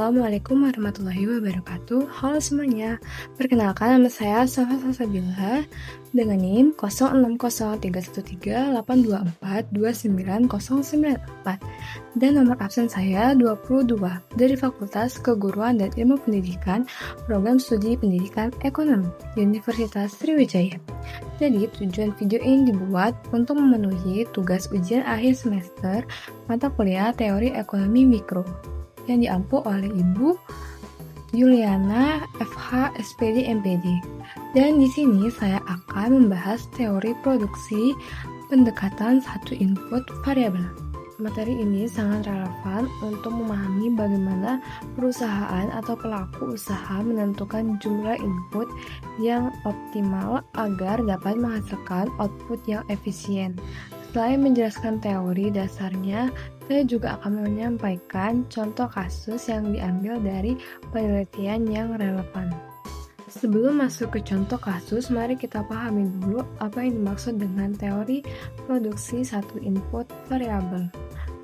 Assalamualaikum warahmatullahi wabarakatuh. Halo semuanya. Perkenalkan, nama saya Safa Salsabila dengan NIM 06031382429094 dan nomor absen saya 22 dari Fakultas Keguruan dan Ilmu Pendidikan Program Studi Pendidikan Ekonomi Universitas Sriwijaya. Jadi, tujuan video ini dibuat untuk memenuhi tugas ujian akhir semester mata kuliah Teori Ekonomi Mikro yang diampu oleh Ibu Yuliana FH SPD MPD. Dan di sini saya akan membahas teori produksi pendekatan satu input variabel. Materi ini sangat relevan untuk memahami bagaimana perusahaan atau pelaku usaha menentukan jumlah input yang optimal agar dapat menghasilkan output yang efisien. Selain menjelaskan teori dasarnya, saya juga akan menyampaikan contoh kasus yang diambil dari penelitian yang relevan. Sebelum masuk ke contoh kasus, mari kita pahami dulu apa yang dimaksud dengan teori produksi satu input variabel.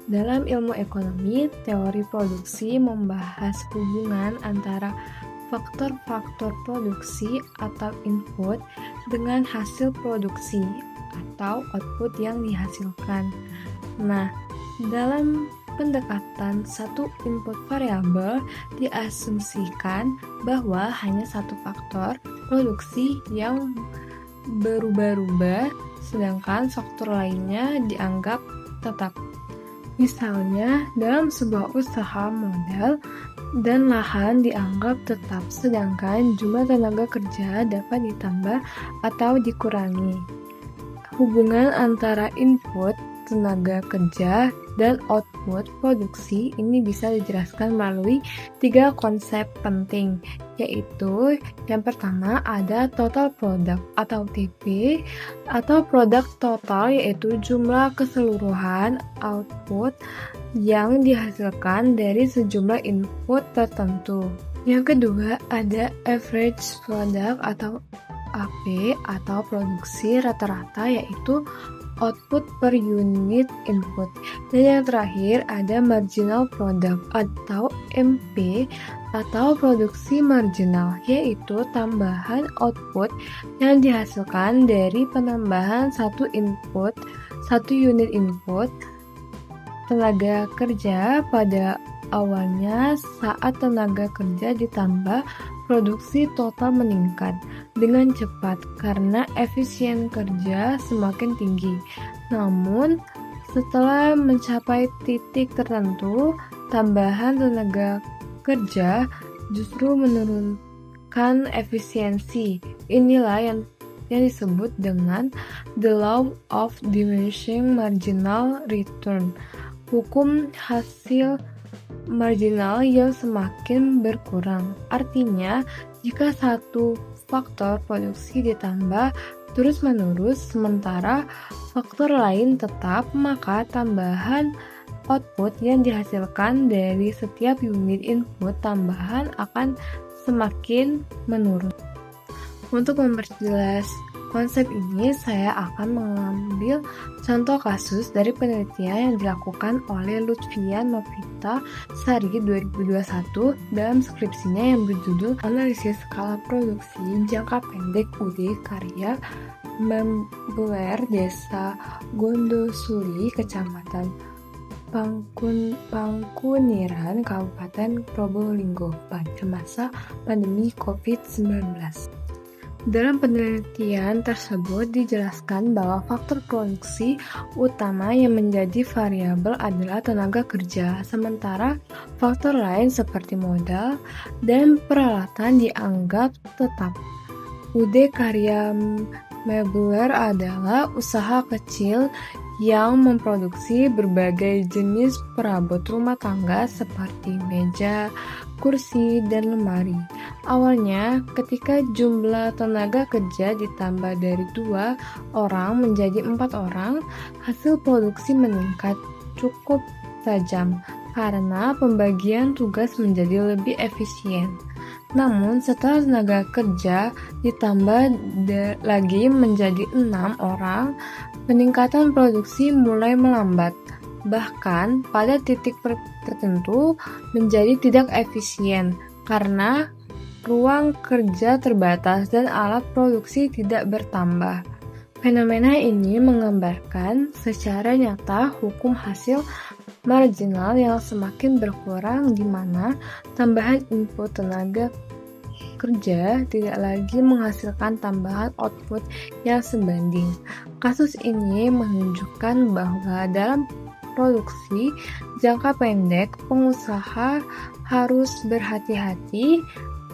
Dalam ilmu ekonomi, teori produksi membahas hubungan antara faktor-faktor produksi atau input dengan hasil produksi atau output yang dihasilkan. Nah, dalam pendekatan satu input variabel diasumsikan bahwa hanya satu faktor produksi yang berubah-ubah, sedangkan faktor lainnya dianggap tetap. Misalnya, dalam sebuah usaha modal dan lahan dianggap tetap, sedangkan jumlah tenaga kerja dapat ditambah atau dikurangi. Hubungan antara input tenaga kerja dan output produksi ini bisa dijelaskan melalui 3 konsep penting, yaitu yang pertama ada total product atau TP atau produk total, yaitu jumlah keseluruhan output yang dihasilkan dari sejumlah input tertentu. Yang kedua ada average product atau AP atau produksi rata-rata, yaitu output per unit input. Dan yang terakhir ada marginal product atau MP atau produksi marginal, yaitu tambahan output yang dihasilkan dari penambahan satu unit input tenaga kerja pada awalnya. Saat tenaga kerja ditambah, produksi total meningkat dengan cepat karena efisien kerja semakin tinggi. Namun, setelah mencapai titik tertentu, tambahan tenaga kerja justru menurunkan efisiensi. Inilah yang disebut dengan the law of diminishing marginal return, hukum hasil marginal yang semakin berkurang. Artinya, jika satu faktor produksi ditambah terus-menerus sementara faktor lain tetap, maka tambahan output yang dihasilkan dari setiap unit input tambahan akan semakin menurun. Untuk memperjelas konsep ini, saya akan mengambil contoh kasus dari penelitian yang dilakukan oleh Lutfia Novita Sari 2021 dalam skripsinya yang berjudul Analisis Skala Produksi Jangka Pendek UD Karya Membeler Desa Gondosuli, Kecamatan Pangkuniran, Kabupaten Probolinggo pada masa pandemi COVID-19. Dalam penelitian tersebut dijelaskan bahwa faktor produksi utama yang menjadi variabel adalah tenaga kerja, sementara faktor lain seperti modal dan peralatan dianggap tetap. UD Karya Meubiler adalah usaha kecil yang memproduksi berbagai jenis perabot rumah tangga seperti meja, kursi, dan lemari. Awalnya, ketika jumlah tenaga kerja ditambah dari 2 orang menjadi 4 orang, hasil produksi meningkat cukup tajam karena pembagian tugas menjadi lebih efisien. Namun, setelah tenaga kerja ditambah lagi menjadi 6 orang, peningkatan produksi mulai melambat Bahkan pada titik tertentu menjadi tidak efisien karena ruang kerja terbatas dan alat produksi tidak bertambah. Fenomena ini menggambarkan secara nyata hukum hasil marginal yang semakin berkurang di mana tambahan input tenaga kerja tidak lagi menghasilkan tambahan output yang sebanding. Kasus ini menunjukkan bahwa dalam produksi jangka pendek, pengusaha harus berhati-hati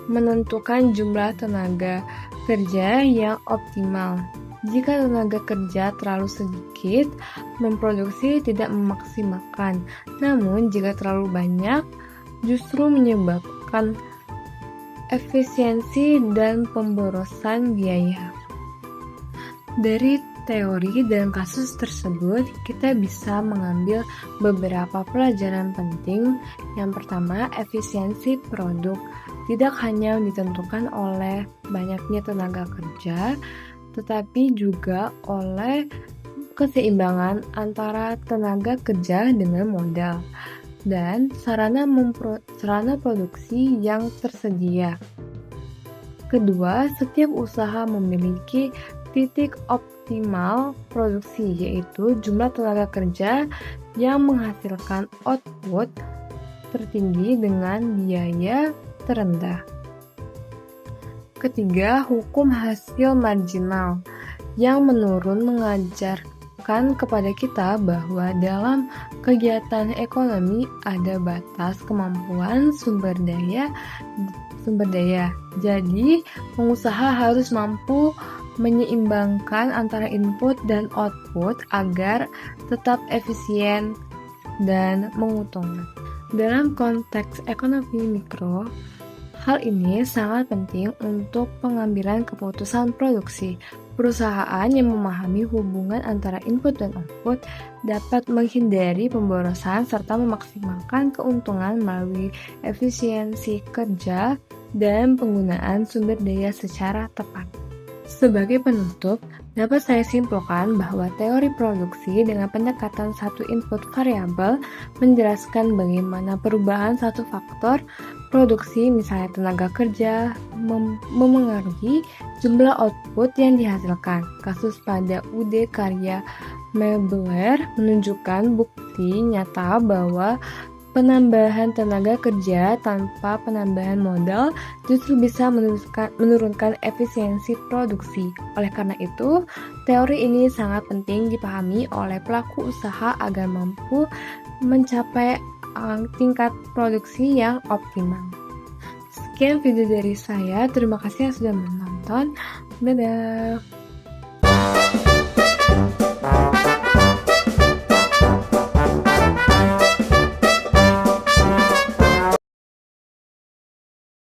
menentukan jumlah tenaga kerja yang optimal. Jika tenaga kerja terlalu sedikit, memproduksi tidak memaksimalkan. Namun, jika terlalu banyak, justru menyebabkan efisiensi dan pemborosan biaya. Dari teori dan kasus tersebut, kita bisa mengambil beberapa pelajaran penting. Yang pertama, efisiensi produk tidak hanya ditentukan oleh banyaknya tenaga kerja, tetapi juga oleh keseimbangan antara tenaga kerja dengan modal dan sarana produksi yang tersedia. Kedua, setiap usaha memiliki titik optimal produksi, yaitu jumlah tenaga kerja yang menghasilkan output tertinggi dengan biaya terendah. Ketiga, hukum hasil marginal yang menurun mengajarkan kepada kita bahwa dalam kegiatan ekonomi ada batas kemampuan sumber daya. Jadi, pengusaha harus mampu menyeimbangkan antara input dan output agar tetap efisien dan menguntungkan. Dalam konteks ekonomi mikro, hal ini sangat penting untuk pengambilan keputusan produksi. Perusahaan yang memahami hubungan antara input dan output dapat menghindari pemborosan serta memaksimalkan keuntungan melalui efisiensi kerja dan penggunaan sumber daya secara tepat. Sebagai penutup, dapat saya simpulkan bahwa teori produksi dengan pendekatan satu input variabel menjelaskan bagaimana perubahan satu faktor produksi, misalnya tenaga kerja, memengaruhi jumlah output yang dihasilkan. Kasus pada UD karya Mebler menunjukkan bukti nyata bahwa penambahan tenaga kerja tanpa penambahan modal justru bisa menurunkan efisiensi produksi. Oleh karena itu, teori ini sangat penting dipahami oleh pelaku usaha agar mampu mencapai tingkat produksi yang optimal. Sekian video dari saya. Terima kasih yang sudah menonton. Dadah.